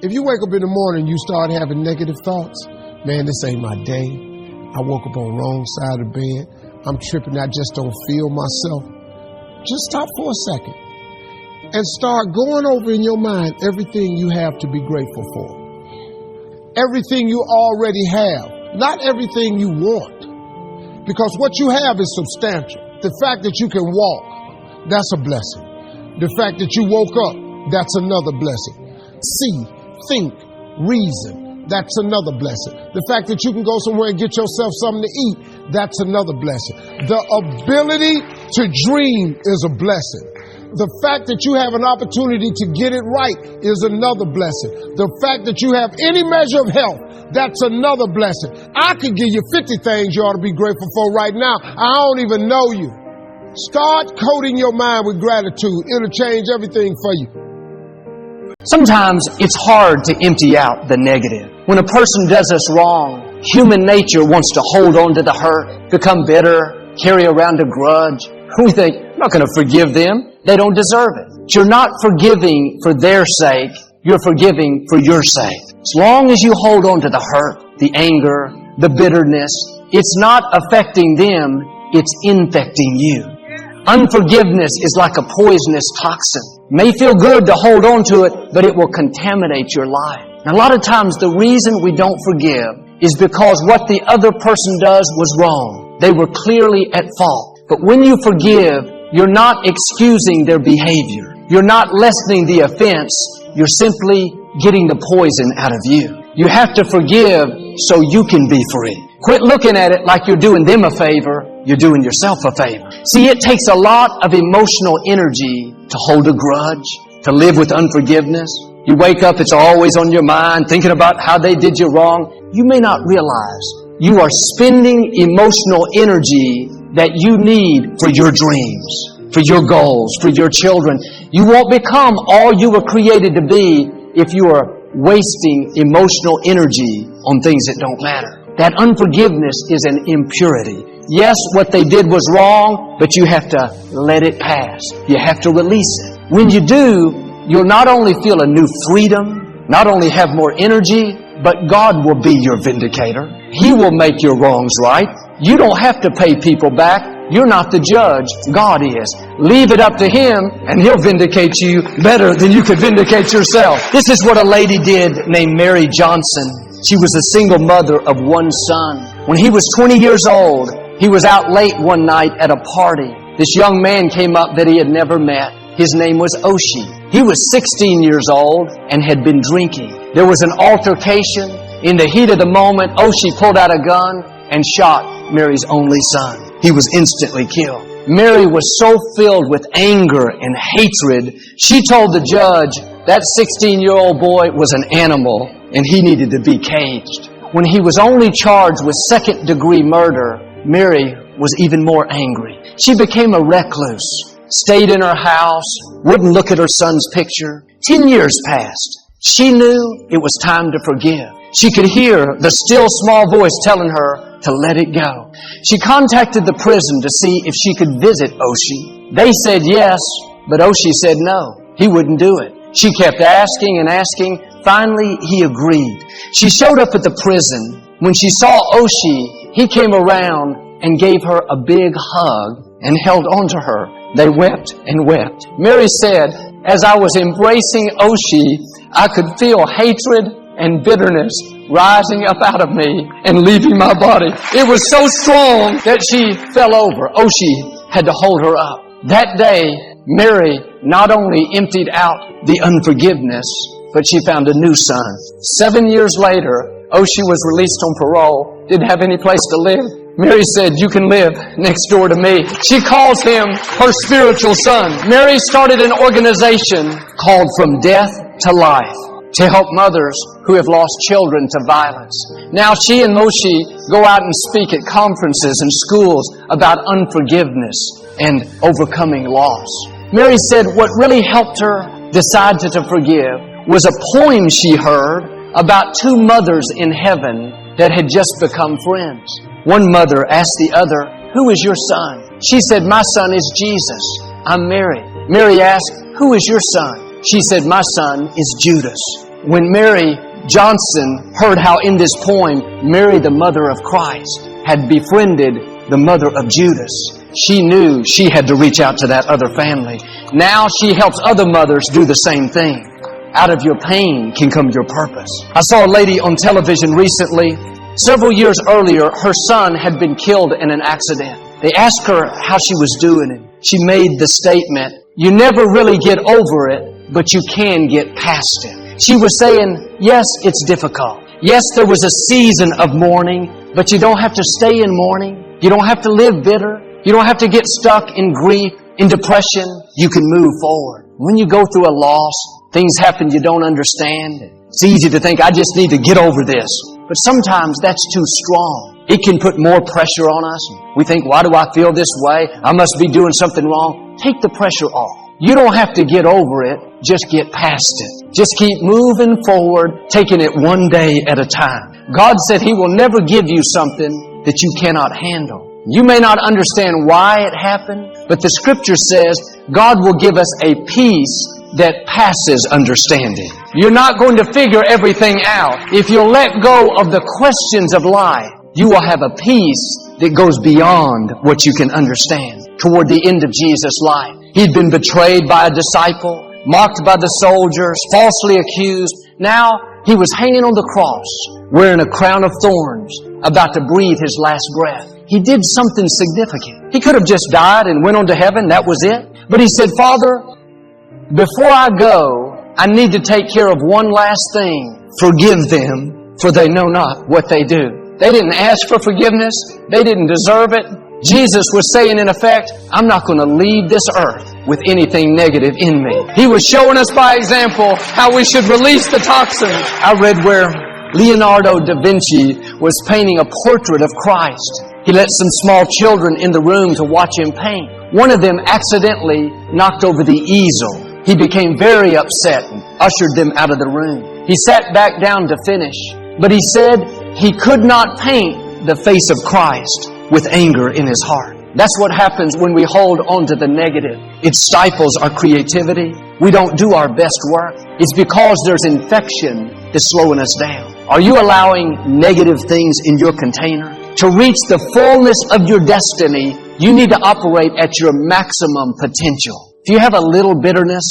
If you wake up in the morning and you start having negative thoughts, man, this ain't my day. I woke up on the wrong side of the bed. I'm tripping. I just don't feel myself. Just stop for a second and start going over in your mind everything you have to be grateful for. Everything you already have, not everything you want. Because what you have is substantial. The fact that you can walk, that's a blessing. The fact that you woke up, that's another blessing. See, think, reason, that's another blessing. The fact that you can go somewhere and get yourself something to eat, that's another blessing. The ability to dream is a blessing. The fact that you have an opportunity to get it right is another blessing. The fact that you have any measure of health, that's another blessing. I could give you 50 things you ought to be grateful for right now. I don't even know you. Start coating your mind with gratitude. It'll change everything for you. Sometimes it's hard to empty out the negative. When a person does us wrong, human nature wants to hold on to the hurt, become bitter, carry around a grudge. We think, I'm not going to forgive them. They don't deserve it. But you're not forgiving for their sake. You're forgiving for your sake. As long as you hold on to the hurt, the anger, the bitterness, it's not affecting them, it's infecting you. Unforgiveness is like a poisonous toxin. It may feel good to hold on to it, but it will contaminate your life. And a lot of times the reason we don't forgive is because what the other person does was wrong. They were clearly at fault. But when you forgive, you're not excusing their behavior. You're not lessening the offense. You're simply getting the poison out of you. You have to forgive so you can be free. Quit looking at it like you're doing them a favor. You're doing yourself a favor. See, it takes a lot of emotional energy to hold a grudge, to live with unforgiveness. You wake up, it's always on your mind, thinking about how they did you wrong. You may not realize you are spending emotional energy that you need for your dreams, for your goals, for your children. You won't become all you were created to be if you are wasting emotional energy on things that don't matter. That unforgiveness is an impurity. Yes, what they did was wrong, but you have to let it pass. You have to release it. When you do, you'll not only feel a new freedom, not only have more energy, but God will be your vindicator. He will make your wrongs right. You don't have to pay people back. You're not the judge. God is. Leave it up to Him, and He'll vindicate you better than you could vindicate yourself. This is what a lady did named Mary Johnson. She was a single mother of one son. When he was 20 years old, he was out late one night at a party. This young man came up that he had never met. His name was Oshi. He was 16 years old and had been drinking. There was an altercation. In the heat of the moment, Oshi pulled out a gun and shot Mary's only son. He was instantly killed. Mary was so filled with anger and hatred, she told the judge that 16-year-old boy was an animal and he needed to be caged. When he was only charged with second-degree murder, Mary was even more angry. She became a recluse, stayed in her house, wouldn't look at her son's picture. 10 years passed. She knew it was time to forgive. She could hear the still small voice telling her to let it go. She contacted the prison to see if she could visit Oshi. They said yes, but Oshi said no. He wouldn't do it. She kept asking and asking. Finally, he agreed. She showed up at the prison. When she saw Oshi, he came around and gave her a big hug and held onto her. They wept and wept. Mary said, as I was embracing Oshi, I could feel hatred and bitterness rising up out of me and leaving my body. It was so strong that she fell over. Oshi had to hold her up. That day, Mary not only emptied out the unforgiveness, but she found a new son. 7 years later, Oshi was released on parole, didn't have any place to live. Mary said, you can live next door to me. She calls him her spiritual son. Mary started an organization called From Death to Life to help mothers who have lost children to violence. Now she and Oshi go out and speak at conferences and schools about unforgiveness and overcoming loss. Mary said what really helped her decide to forgive was a poem she heard about two mothers in heaven that had just become friends. One mother asked the other, who is your son? She said, my son is Jesus. I'm Mary. Mary asked, who is your son? She said, my son is Judas. When Mary Johnson heard how in this poem, Mary, the mother of Christ, had befriended the mother of Judas, she knew she had to reach out to that other family. Now she helps other mothers do the same thing. Out of your pain can come your purpose. I saw a lady on television recently. Several years earlier, her son had been killed in an accident. They asked her how she was doing, and she made the statement, "You never really get over it, but you can get past it." She was saying, yes, it's difficult. Yes, there was a season of mourning, but you don't have to stay in mourning. You don't have to live bitter. You don't have to get stuck in grief, in depression. You can move forward. When you go through a loss, things happen you don't understand. It's easy to think, I just need to get over this. But sometimes that's too strong. It can put more pressure on us. We think, why do I feel this way? I must be doing something wrong. Take the pressure off. You don't have to get over it. Just get past it. Just keep moving forward, taking it one day at a time. God said He will never give you something that you cannot handle. You may not understand why it happened, but the Scripture says God will give us a peace that passes understanding. You're not going to figure everything out. If you'll let go of the questions of life, you will have a peace that goes beyond what you can understand. Toward the end of Jesus' life, He'd been betrayed by a disciple, mocked by the soldiers, falsely accused. Now He was hanging on the cross, wearing a crown of thorns, about to breathe His last breath. He did something significant. He could have just died and went on to heaven. That was it. But He said, Father, before I go, I need to take care of one last thing. Forgive them, for they know not what they do. They didn't ask for forgiveness. They didn't deserve it. Jesus was saying, in effect, I'm not going to leave this earth with anything negative in me. He was showing us by example how we should release the toxins. I read where Leonardo da Vinci was painting a portrait of Christ. He let some small children in the room to watch him paint. One of them accidentally knocked over the easel. He became very upset and ushered them out of the room. He sat back down to finish, but he said he could not paint the face of Christ with anger in his heart. That's what happens when we hold on to the negative. It stifles our creativity. We don't do our best work. It's because there's infection that's slowing us down. Are you allowing negative things in your container? To reach the fullness of your destiny, you need to operate at your maximum potential. If you have a little bitterness,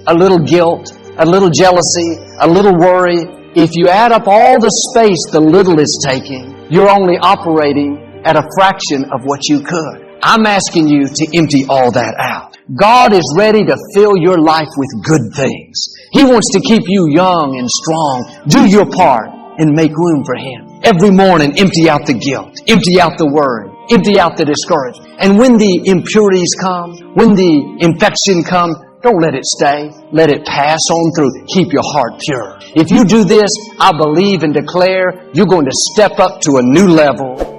a little guilt, a little jealousy, a little worry, if you add up all the space the little is taking, you're only operating at a fraction of what you could. I'm asking you to empty all that out. God is ready to fill your life with good things. He wants to keep you young and strong. Do your part and make room for Him. Every morning, empty out the guilt. Empty out the worry. Empty out the discouragement. And when the impurities come, when the infection comes, don't let it stay. Let it pass on through. Keep your heart pure. If you do this, I believe and declare you're going to step up to a new level.